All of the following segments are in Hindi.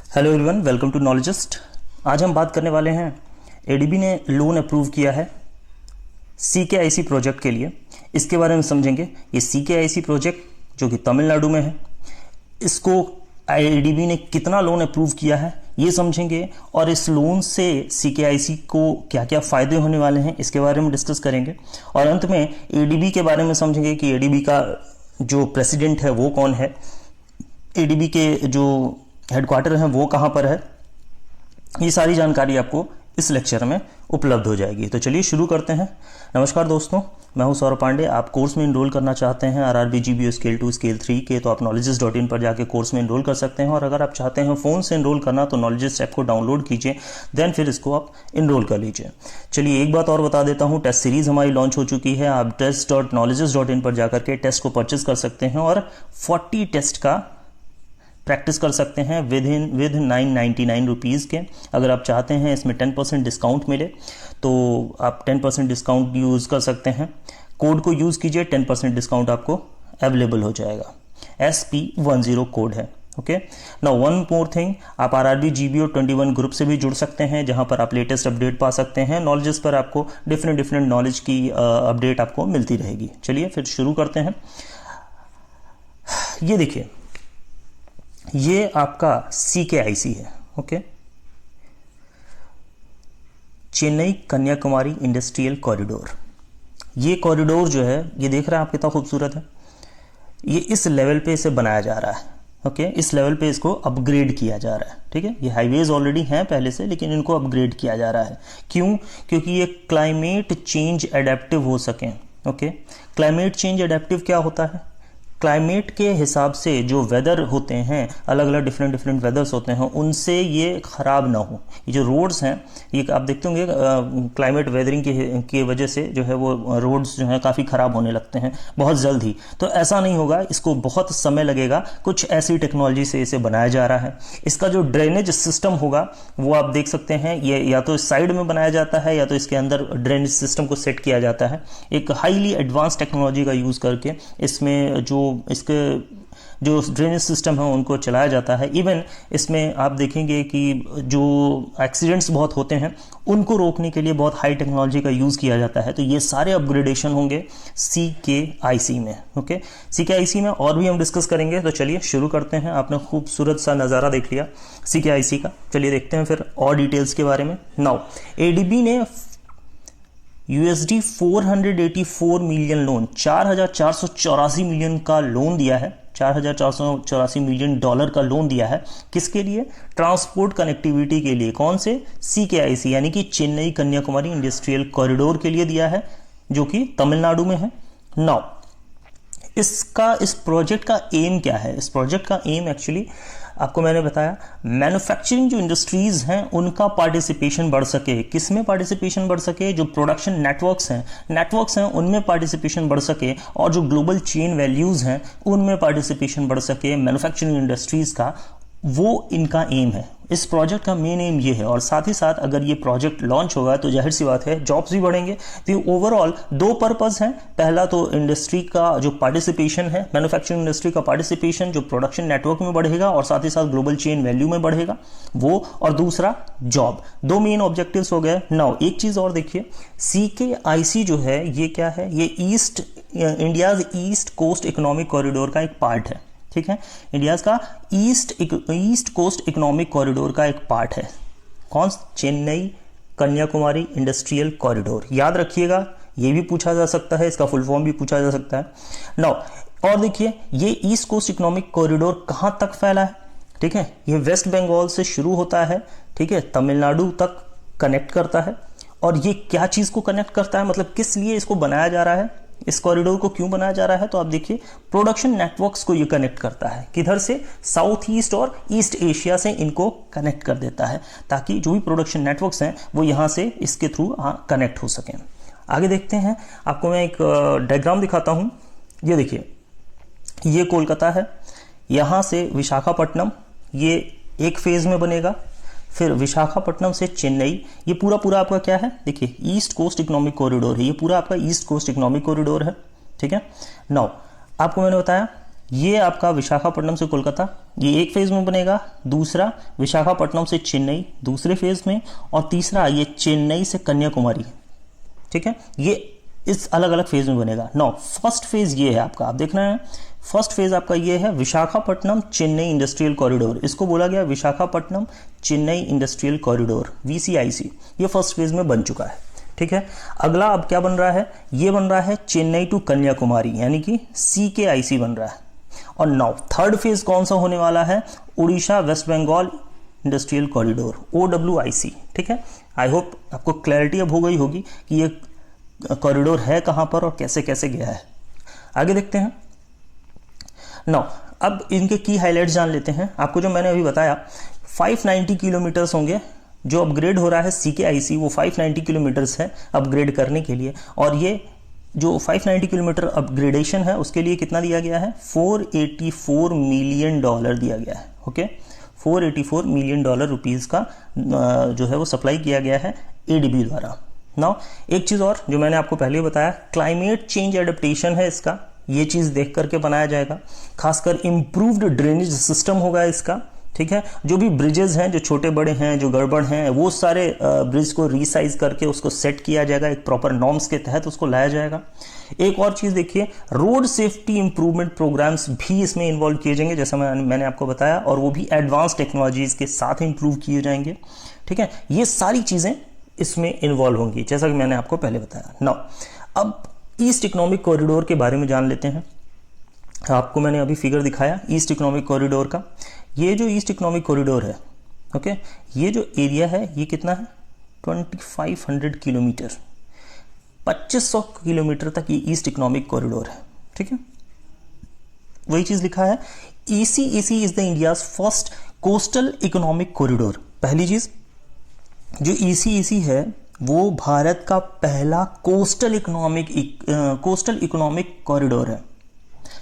Hello everyone, welcome to Knowledgist. आज हम बात करने वाले हैं एडीबी ने लोन अप्रूव किया है सीकेआईसी प्रोजेक्ट के लिए। इसके बारे में समझेंगे। ये सीकेआईसी प्रोजेक्ट जो कि तमिलनाडु में है, इसको एडीबी ने कितना लोन अप्रूव किया है ये समझेंगे, और इस लोन से सीकेआईसी को क्या क्या फायदे होने वाले हैं इसके बारे में डिस्कस करेंगे। और अंत में एडीबी के बारे में समझेंगे कि एडीबी का जो प्रेसिडेंट है वो कौन है, एडीबी के जो हेडक्वार्टर हैं वो कहाँ पर है। ये सारी जानकारी आपको इस लेक्चर में उपलब्ध हो जाएगी। तो चलिए शुरू करते हैं। नमस्कार दोस्तों, मैं हूं सौरभ पांडे। आप कोर्स में एनरोल करना चाहते हैं आरआरबी जीबीओ स्केल 2 स्केल 3 के, तो आप knowledges.in पर जाके कोर्स में एनरोल कर सकते हैं। और अगर आप चाहते हैं फ़ोन से एनरोल करना तो नॉलेजेस ऐप को डाउनलोड कीजिए, देन फिर इसको आप एनरोल कर लीजिए। चलिए एक बात और बता देता हूँ, टेस्ट सीरीज हमारी लॉन्च हो चुकी है। आप test.knowledges.in पर जाकर के टेस्ट को परचेज कर सकते हैं और 40 टेस्ट का प्रैक्टिस कर सकते हैं विद 999 रुपीज़ के। अगर आप चाहते हैं इसमें 10% डिस्काउंट मिले तो आप 10% डिस्काउंट यूज़ कर सकते हैं। कोड को यूज़ कीजिए, 10% डिस्काउंट आपको अवेलेबल हो जाएगा। SP10 कोड है। Okay, now one more thing, आप आरआरबी जीबीओ 21 ग्रुप से भी जुड़ सकते हैं, जहां पर आप लेटेस्ट अपडेट पा सकते हैं। नॉलेजेस पर आपको डिफरेंट नॉलेज की अपडेट आपको मिलती रहेगी। चलिए फिर शुरू करते हैं। ये देखिए, ये आपका सीकेआईसी है। Okay, Chennai Kanyakumari industrial corridor. ये कॉरिडोर जो है, ये देख रहे हैं आप कितना खूबसूरत है। ये इस लेवल पे इसे बनाया जा रहा है। ओके, इस लेवल पे इसको अपग्रेड किया जा रहा है। ठीक है, ये हाईवेज ऑलरेडी हैं पहले से, लेकिन इनको अपग्रेड किया जा रहा है। क्यों? क्योंकि ये क्लाइमेट चेंज एडेप्टिव हो सकें। ओके, क्लाइमेट चेंज एडेप्टिव क्या होता है? क्लाइमेट के हिसाब से जो वेदर होते हैं, अलग अलग डिफरेंट वेदर्स होते हैं, उनसे ये ख़राब ना हो। ये जो रोड्स हैं, ये आप देखते होंगे क्लाइमेट वेदरिंग की वजह से जो है वो रोड्स जो है काफ़ी ख़राब होने लगते हैं बहुत जल्द ही। तो ऐसा नहीं होगा, इसको बहुत समय लगेगा। कुछ ऐसी टेक्नोलॉजी से इसे बनाया जा रहा है। इसका जो ड्रेनेज सिस्टम होगा वो आप देख सकते हैं, ये या तो साइड में बनाया जाता है या तो इसके अंदर ड्रेनेज सिस्टम को सेट किया जाता है। एक हाईली एडवांस टेक्नोलॉजी का यूज़ करके इसमें इसके जो ड्रेनेज सिस्टम है उनको चलाया जाता है। इवन इसमें आप देखेंगे कि जो एक्सीडेंट्स बहुत होते हैं उनको रोकने के लिए बहुत हाई टेक्नोलॉजी का यूज़ किया जाता है। तो ये सारे अपग्रेडेशन होंगे सीकेआईसी में। ओके, सीकेआईसी में और भी हम डिस्कस करेंगे। तो चलिए शुरू करते हैं। आपने खूबसूरत सा नज़ारा देख लिया सीकेआईसी का। चलिए देखते हैं फिर और डिटेल्स के बारे में। नाउ एडीबी ने $484 मिलियन लोन, 4,484 मिलियन का लोन दिया है। $4,484 मिलियन का लोन दिया है। किसके लिए? ट्रांसपोर्ट कनेक्टिविटी के लिए। कौन से? सीकेआईसी यानी कि चेन्नई कन्याकुमारी इंडस्ट्रियल कॉरिडोर के लिए दिया है, जो कि तमिलनाडु में है। नाउ इस प्रोजेक्ट का एम क्या है? इस प्रोजेक्ट का एम एक्चुअली आपको मैंने बताया, मैन्युफैक्चरिंग जो इंडस्ट्रीज हैं उनका पार्टिसिपेशन बढ़ सके। किस में पार्टिसिपेशन बढ़ सके? जो प्रोडक्शन नेटवर्क्स हैं उनमें पार्टिसिपेशन बढ़ सके, और जो ग्लोबल चेन वैल्यूज हैं उनमें पार्टिसिपेशन बढ़ सके मैन्युफैक्चरिंग इंडस्ट्रीज का। वो इनका एम है। इस प्रोजेक्ट का मेन एम ये है। और साथ ही साथ अगर ये प्रोजेक्ट लॉन्च होगा तो जाहिर सी बात है जॉब्स भी बढ़ेंगे। तो ओवरऑल दो पर्पस हैं। पहला तो इंडस्ट्री का जो पार्टिसिपेशन है, मैन्युफैक्चरिंग इंडस्ट्री का पार्टिसिपेशन जो प्रोडक्शन नेटवर्क में बढ़ेगा और साथ ही साथ ग्लोबल चेन वैल्यू में बढ़ेगा वो, और दूसरा जॉब। दो मेन ऑब्जेक्टिव्स हो गए। नाउ एक चीज और देखिए, सीकेआईसी जो है ये क्या है? ये India's east coast economic corridor का एक पार्ट है। ठीक है, इंडियाज का ईस्ट कोस्ट इकोनॉमिक कॉरिडोर का एक पार्ट है। कौन? Chennai Kanyakumari industrial corridor. याद रखिएगा, ये भी पूछा जा सकता है, इसका फुल फॉर्म भी पूछा जा सकता है। नाउ और देखिए, ये ईस्ट कोस्ट इकोनॉमिक कॉरिडोर कहां तक फैला है? ठीक है, ये वेस्ट बंगाल से शुरू होता है, ठीक है, तमिलनाडु तक कनेक्ट करता है। और ये क्या चीज को कनेक्ट करता है, मतलब किस लिए इसको बनाया जा रहा है? इस कॉरिडोर को क्यों बनाया जा रहा है? तो आप देखिए, प्रोडक्शन नेटवर्क्स को ये कनेक्ट करता है। किधर से? साउथ ईस्ट और ईस्ट एशिया से इनको कनेक्ट कर देता है, ताकि जो भी प्रोडक्शन नेटवर्क्स हैं वो यहां से इसके थ्रू कनेक्ट हो सकें। आगे देखते हैं, आपको मैं एक डायग्राम दिखाता हूं। ये देखिए, ये कोलकाता है, यहां से विशाखापट्टनम ये एक फेज में बनेगा। फिर विशाखापट्टनम से चेन्नई, ये पूरा आपका क्या है? देखिए, ईस्ट कोस्ट इकोनॉमिक कॉरिडोर है। ये पूरा आपका ईस्ट कोस्ट इकोनॉमिक कॉरिडोर है। ठीक है, नाउ आपको मैंने बताया ये आपका विशाखापट्टनम से कोलकाता, ये एक फेज में बनेगा, दूसरा विशाखापट्टनम से चेन्नई दूसरे फेज में, और तीसरा ये चेन्नई से कन्याकुमारी। ठीक है, ये इस अलग अलग फेज में बनेगा। नाउ फर्स्ट फेज ये है आपका, आप देखना है फर्स्ट फेज आपका ये है विशाखापट्टनम चेन्नई इंडस्ट्रियल कॉरिडोर। इसको बोला गया Visakhapatnam Chennai industrial corridor, VCIC। ये फर्स्ट फेज में बन चुका है। ठीक है, अगला अब क्या बन रहा है, ये बन रहा है चेन्नई टू कन्याकुमारी, यानी कि CKIC बन रहा है। और नाउ थर्ड फेज कौन सा होने वाला है, Odisha West Bengal industrial corridor, OWIC। ठीक है, आई होप आपको क्लैरिटी अब हो गई होगी कि ये कॉरिडोर है कहां पर और कैसे कैसे गया है। आगे देखते हैं। नाउ अब इनके की हाइलाइट्स जान लेते हैं। आपको जो मैंने अभी बताया 590 किलोमीटर्स होंगे, जो अपग्रेड हो रहा है CKIC वो 590 किलोमीटर्स है अपग्रेड करने के लिए। और ये जो 590 किलोमीटर अपग्रेडेशन है उसके लिए कितना दिया गया है, $484 मिलियन दिया गया है। ओके, $484 मिलियन रुपीस का जो है वो सप्लाई किया गया है ADB द्वारा। नाउ एक चीज और जो मैंने आपको पहले बताया, क्लाइमेट चेंज एडेप्टेशन है इसका, ये चीज देख करके बनाया जाएगा। खासकर इंप्रूव्ड ड्रेनेज सिस्टम होगा इसका। ठीक है, जो भी ब्रिजेस हैं जो छोटे बड़े हैं जो गड़बड़ हैं वो सारे ब्रिज को रीसाइज करके उसको सेट किया जाएगा, एक प्रॉपर नॉर्म्स के तहत उसको लाया जाएगा। एक और चीज देखिए, रोड सेफ्टी इंप्रूवमेंट प्रोग्राम्स भी इसमें इन्वॉल्व किए जाएंगे, जैसा मैंने आपको बताया, और वो भी एडवांस टेक्नोलॉजीज के साथ इंप्रूव किए जाएंगे। ठीक है, ये सारी चीजें इसमें इन्वॉल्व होंगी जैसा कि मैंने आपको पहले बताया। नाउ अब ईस्ट इकोनॉमिक कॉरिडोर के बारे में जान लेते हैं। आपको मैंने अभी फिगर दिखाया ईस्ट इकोनॉमिक कॉरिडोर का। ये जो ईस्ट इकोनॉमिक कॉरिडोर है, ओके, ये जो एरिया है ये कितना है, 2500 किलोमीटर, 2500 किलोमीटर तक ये ईस्ट इकोनॉमिक कॉरिडोर है। ठीक है, वही चीज लिखा है, ECEC is the India's first coastal economic corridor. पहली चीज जो ECEC है वो भारत का पहला कोस्टल इकोनॉमिक कॉरिडोर है।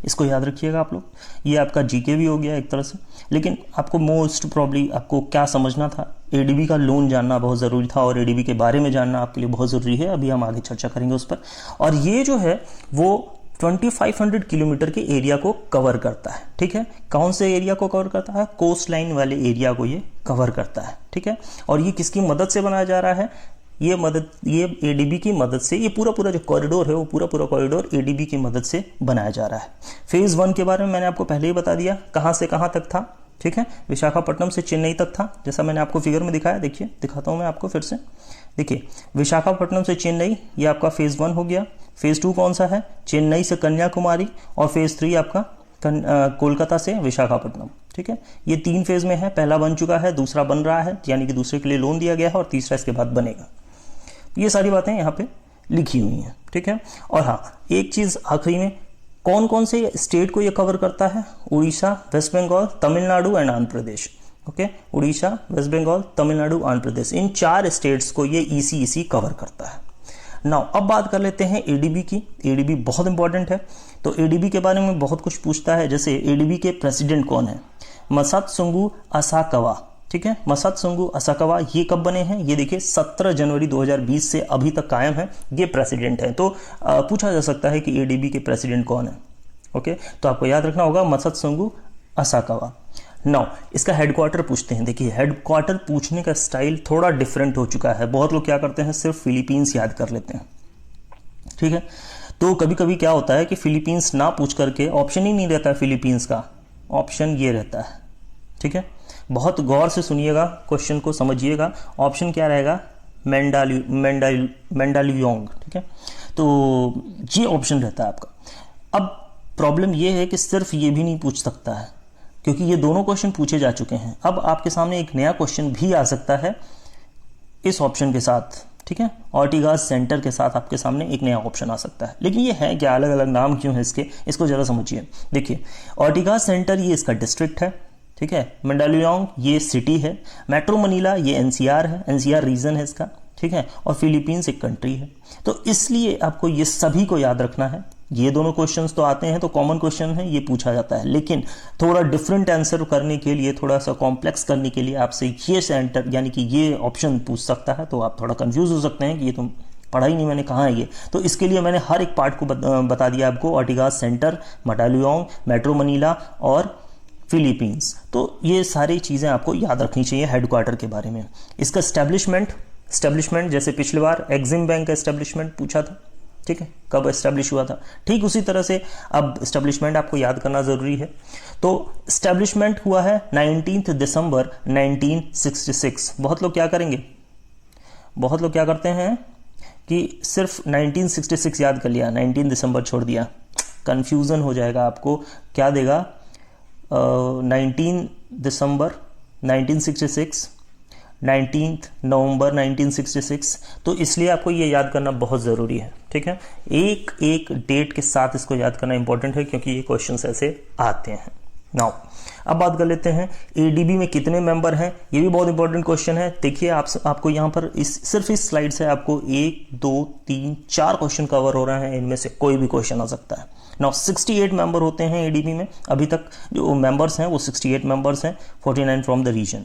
इसको याद रखिएगा आप लोग। ये आपका जीके भी हो गया एक तरह से, लेकिन आपको मोस्ट प्रॉब्ली आपको क्या समझना था, ADB का लोन जानना बहुत ज़रूरी था, और ADB के बारे में जानना आपके लिए बहुत ज़रूरी है। अभी हम आगे चर्चा करेंगे उस पर। और ये जो है वो 2500 किलोमीटर के एरिया को कवर करता है। ठीक है, कौन से एरिया को कवर करता है, कोस्ट लाइन वाले एरिया को ये कवर करता है। ठीक है, और ये किसकी मदद से बनाया जा रहा है, ये ADB की मदद से, ये पूरा जो कॉरिडोर है वो पूरा कॉरिडोर ADB की मदद से बनाया जा रहा है। फेज 1 के बारे में मैंने आपको पहले ही बता दिया, कहां से कहां तक था। ठीक है, विशाखापट्टनम से चेन्नई तक था, जैसा मैंने आपको फिगर में दिखाया। देखिए, दिखाता हूं मैं आपको फिर से। देखिए, विशाखापट्टनम से चेन्नई, ये आपका फेज 1 हो गया। फेज 2 कौन सा है, चेन्नई से कन्याकुमारी, और फेज 3 आपका कोलकाता से विशाखापट्टनम। ठीक है, ये 3 फेज में है, पहला बन चुका है, दूसरा बन रहा है, यानी कि दूसरे के लिए लोन दिया गया है, और तीसरा इसके बाद बनेगा। ये सारी बातें यहाँ पे लिखी हुई हैं। ठीक है, और हाँ, एक चीज आखिरी में, कौन कौन से स्टेट को ये कवर करता है, उड़ीसा, वेस्ट बंगाल, तमिलनाडु एंड आंध्र प्रदेश। ओके, उड़ीसा, वेस्ट बंगाल, तमिलनाडु, आंध्र प्रदेश, इन 4 स्टेट्स को ये ECEC कवर करता है। नाउ अब बात कर लेते हैं ADB की। ADB बहुत इंपॉर्टेंट है, तो ADB के बारे में बहुत कुछ पूछता है। जैसे ADB के प्रेसिडेंट कौन है, मसात्सुंगु असाकावा। ठीक है, मसात्सुंगु असाकावा ये कब बने हैं, ये देखिए 17 जनवरी 2020 से अभी तक कायम है, ये प्रेसिडेंट है। तो पूछा जा सकता है कि ADB के प्रेसिडेंट कौन है। ओके, तो आपको याद रखना होगा मसात्सुंगु असाकावा। नाउ इसका हेडक्वार्टर पूछते हैं। देखिए, हेडक्वार्टर पूछने का स्टाइल थोड़ा डिफरेंट हो चुका है। बहुत लोग क्या करते हैं, सिर्फ फिलीपींस याद कर लेते हैं। ठीक है, तो कभी कभी क्या होता है कि फिलीपींस ना पूछ करके, ऑप्शन ही नहीं रहता है फिलीपींस का, ऑप्शन ये रहता है। ठीक है, बहुत गौर से सुनिएगा, क्वेश्चन को समझिएगा। ऑप्शन क्या रहेगा, मेंडालियोंग। ठीक है, तो ये ऑप्शन रहता है आपका। अब प्रॉब्लम ये है कि सिर्फ ये भी नहीं पूछ सकता है, क्योंकि ये दोनों क्वेश्चन पूछे जा चुके हैं। अब आपके सामने एक नया क्वेश्चन भी आ सकता है इस ऑप्शन के साथ। ठीक है, ऑर्टिगास सेंटर के साथ आपके सामने एक नया ऑप्शन आ सकता है। लेकिन ये है क्या, अलग अलग नाम क्यों है इसके, इसको जरा समझिए। देखिए, ऑर्टिगास सेंटर ये इसका डिस्ट्रिक्ट है। ठीक है, मंडालियोंग ये सिटी है, मेट्रो मनीला ये NCR है, NCR रीजन है इसका। ठीक है, और फिलीपींस एक कंट्री है। तो इसलिए आपको ये सभी को याद रखना है। ये दोनों क्वेश्चंस तो आते हैं, तो कॉमन क्वेश्चन है, ये पूछा जाता है, लेकिन थोड़ा डिफरेंट आंसर करने के लिए, थोड़ा सा कॉम्प्लेक्स करने के लिए आपसे ये सेंटर यानी कि ये ऑप्शन पूछ सकता है। तो आप थोड़ा कंफ्यूज हो सकते हैं कि ये तुम पढ़ा ही नहीं, मैंने कहा है ये। तो इसके लिए मैंने हर एक पार्ट को बता दिया आपको, ऑर्टिगास सेंटर, मंडालियोंग, मेट्रो मनीला और फिलीपींस। तो ये सारी चीज़ें आपको याद रखनी चाहिए हेडक्वार्टर के बारे में। इसका स्टैब्लिशमेंट जैसे पिछली बार एग्जिम बैंक का स्टैब्लिशमेंट पूछा था, ठीक है, कब एस्टेब्लिश हुआ था, ठीक उसी तरह से अब एस्टेब्लिशमेंट आपको याद करना जरूरी है। तो एस्टेब्लिशमेंट हुआ है 19 दिसंबर 1966। बहुत लोग क्या करेंगे, बहुत लोग क्या करते हैं कि सिर्फ 1966 याद कर लिया, 19 दिसंबर छोड़ दिया, कंफ्यूजन हो जाएगा आपको। क्या देगा 19 दिसंबर 1966, 19 नवंबर 1966। तो इसलिए आपको ये याद करना बहुत ज़रूरी है, ठीक है। एक एक डेट के साथ इसको याद करना इंपॉर्टेंट है क्योंकि ये क्वेश्चंस ऐसे आते हैं। नाउ अब बात कर लेते हैं एडीबी में कितने मेंबर हैं। ये भी बहुत इंपॉर्टेंट क्वेश्चन है। देखिए आपको यहाँ पर सिर्फ इस स्लाइड से आपको 1 2 3 4 क्वेश्चन कवर हो रहे हैं, इनमें से कोई भी क्वेश्चन आ सकता है। नाउ 68 मेंबर होते हैं एडीबी में, अभी तक जो मेंबर्स हैं वो 68 मेंबर्स हैं, 49 from the region.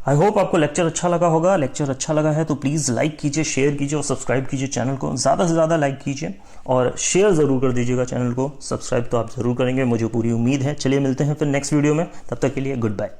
I hope आपको लेक्चर अच्छा लगा होगा। लेक्चर अच्छा लगा है तो प्लीज़ लाइक कीजिए, शेयर कीजिए और सब्सक्राइब कीजिए चैनल को। ज़्यादा से ज़्यादा लाइक कीजिए और शेयर ज़रूर कर दीजिएगा चैनल को। सब्सक्राइब तो आप ज़रूर करेंगे, मुझे पूरी उम्मीद है। चलिए मिलते हैं फिर नेक्स्ट वीडियो में, तब तक के लिए गुड बाय।